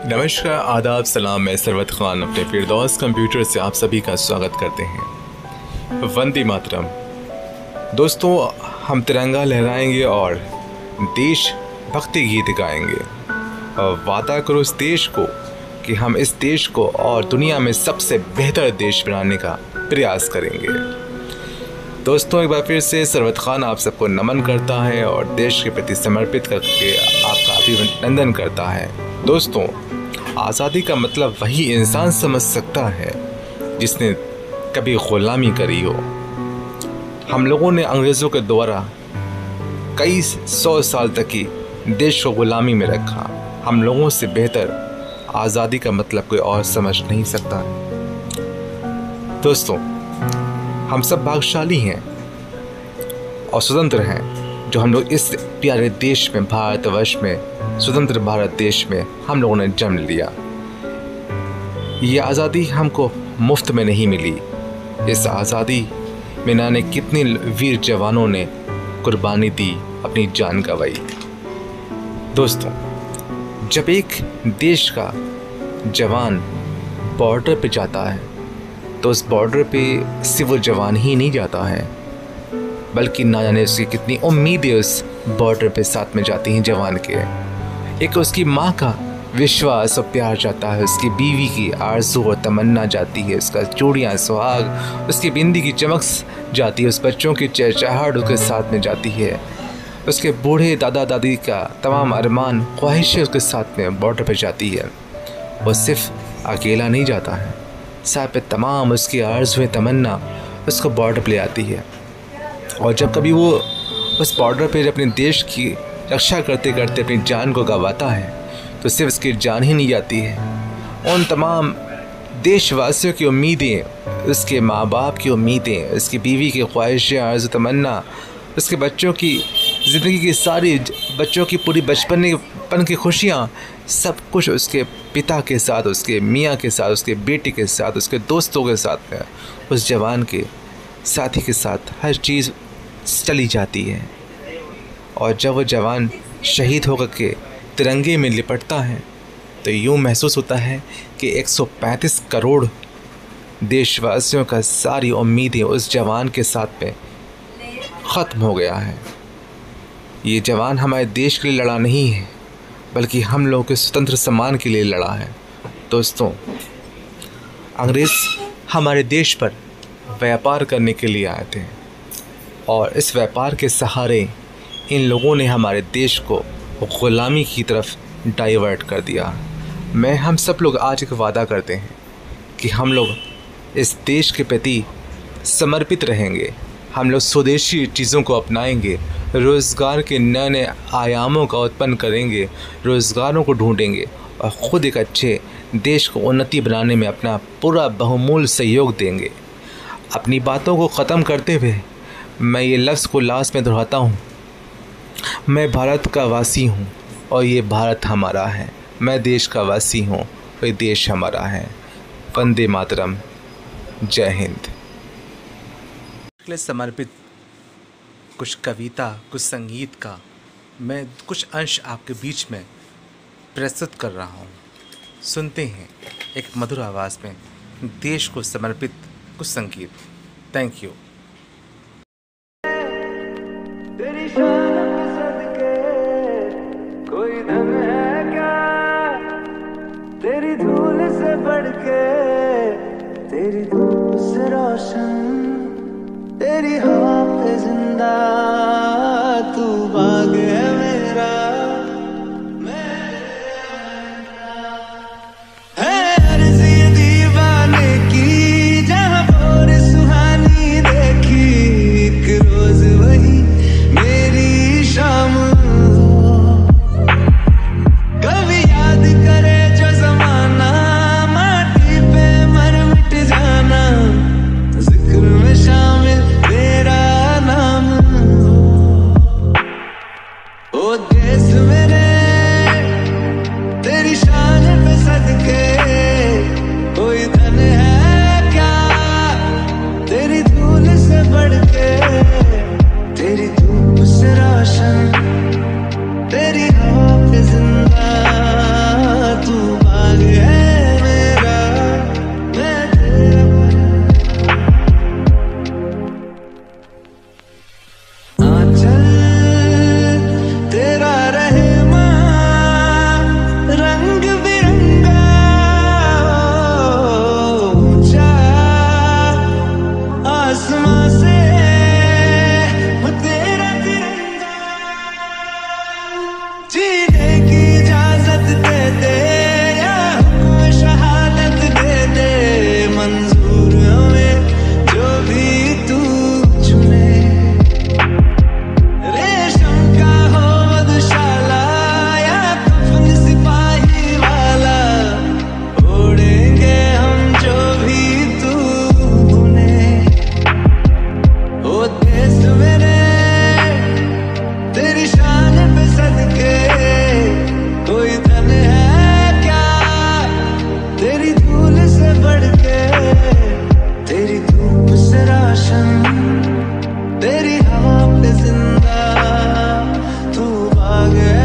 नमस्कार, आदाब, सलाम। मैं सरवत खान अपने फिरदौस कंप्यूटर से आप सभी का स्वागत करते हैं। वंदे मातरम। दोस्तों, हम तिरंगा लहराएंगे और देश भक्ति गीत गाएंगे और वादा करो इस देश को कि हम इस देश को और दुनिया में सबसे बेहतर देश बनाने का प्रयास करेंगे। दोस्तों, एक बार फिर से सरवत खान आप सबको नमन करता है और देश के प्रति समर्पित करके आपका अभिनंदन करता है। दोस्तों, आज़ादी का मतलब वही इंसान समझ सकता है जिसने कभी ग़ुलामी करी हो। हम लोगों ने अंग्रेज़ों के द्वारा कई 100 साल तक की देश को ग़ुलामी में रखा। हम लोगों से बेहतर आज़ादी का मतलब कोई और समझ नहीं सकता। दोस्तों, हम सब भाग्यशाली हैं और स्वतंत्र हैं जो हम लोग इस प्यारे देश में, भारतवर्ष में, स्वतंत्र भारत देश में हम लोगों ने जन्म लिया। ये आज़ादी हमको मुफ्त में नहीं मिली। इस आज़ादी में ना ने कितने वीर जवानों ने कुर्बानी दी, अपनी जान गंवाई। दोस्तों, जब एक देश का जवान बॉर्डर पे जाता है तो उस बॉर्डर पे सिर्फ वो जवान ही नहीं जाता है, बल्कि ना जाने उसकी कितनी उम्मीदें उस बॉर्डर पे साथ में जाती हैं जवान के। एक उसकी माँ का विश्वास और प्यार जाता है, उसकी बीवी की आरज़ू और तमन्ना जाती है, उसका चूड़ियाँ, सुहाग, उसकी बिंदी की चमक जाती है, उस बच्चों की चहचहाहट उसके साथ में जाती है, उसके बूढ़े दादा दादी का तमाम अरमान ख्वाहिशें उसके साथ में बॉर्डर पर जाती है। वो सिर्फ अकेला नहीं जाता है, साथ पे तमाम उसकी आरज़ुएं, तमन्ना उसको बॉर्डर पर ले आती है। और जब कभी वो उस बॉर्डर पर अपने देश की रक्षा करते करते अपनी जान को गंवाता है तो सिर्फ उसकी जान ही नहीं जाती है, उन तमाम देशवासियों की उम्मीदें, उसके माँ बाप की उम्मीदें, उसकी बीवी की ख्वाहिशें, आरज़ू, तमन्ना, उसके बच्चों की ज़िंदगी की सारी, बच्चों की पूरी बचपन की खुशियाँ, सब कुछ उसके पिता के साथ, उसके मियाँ के साथ, उसके बेटे के साथ, उसके दोस्तों के साथ में, उस जवान के साथी के साथ हर चीज़ चली जाती है। और जब वो जवान शहीद होकर के तिरंगे में लिपटता है तो यूँ महसूस होता है कि 135 करोड़ देशवासियों का सारी उम्मीदें उस जवान के साथ में ख़त्म हो गया है। ये जवान हमारे देश के लिए लड़ा नहीं है, बल्कि हम लोगों के स्वतंत्र सम्मान के लिए लड़ा है। दोस्तों, अंग्रेज़ हमारे देश पर व्यापार करने के लिए आए थे और इस व्यापार के सहारे इन लोगों ने हमारे देश को ग़ुलामी की तरफ डाइवर्ट कर दिया। हम सब लोग आज एक वादा करते हैं कि हम लोग इस देश के प्रति समर्पित रहेंगे, हम लोग स्वदेशी चीज़ों को अपनाएंगे, रोज़गार के नए नए आयामों का उत्पन्न करेंगे, रोज़गारों को ढूंढेंगे और ख़ुद एक अच्छे देश को उन्नति बनाने में अपना पूरा बहुमूल्य सहयोग देंगे। अपनी बातों को ख़त्म करते हुए मैं ये लफ्ज़ को लास्ट में दोहराता हूँ, मैं भारत का वासी हूँ और ये भारत हमारा है। मैं देश का वासी हूँ और ये देश हमारा है। वंदे मातरम। जय हिंद। समर्पित कुछ कविता, कुछ संगीत का मैं कुछ अंश आपके बीच में प्रस्तुत कर रहा हूँ। सुनते हैं एक मधुर आवाज़ में देश को समर्पित कुछ संगीत। Thank you. तेरी शान पे सदके कोई धन है क्या, तेरी धूल से बढ़ के, तेरी धूप से रोशन, तेरी हवा पे जिंदा तू बाग है मेरा, है अर्ज़ी दीवाने की जहाँ और सुहानी देखी, एक रोज वही मेरी शाम हो। कभी याद करे जो ज़माना, माटी पे मर मिट जाना, जिक्र में शामिल तेरा नाम हो। ओ देश मेरे तेरी शान पे सदके कोई धन है क्या, तेरी धूल से बढ़ के, तेरी धूप से रोशन, तेरी हवा पे जिंदा तू रोशन तेरी हवा पे जिंदा तू भागे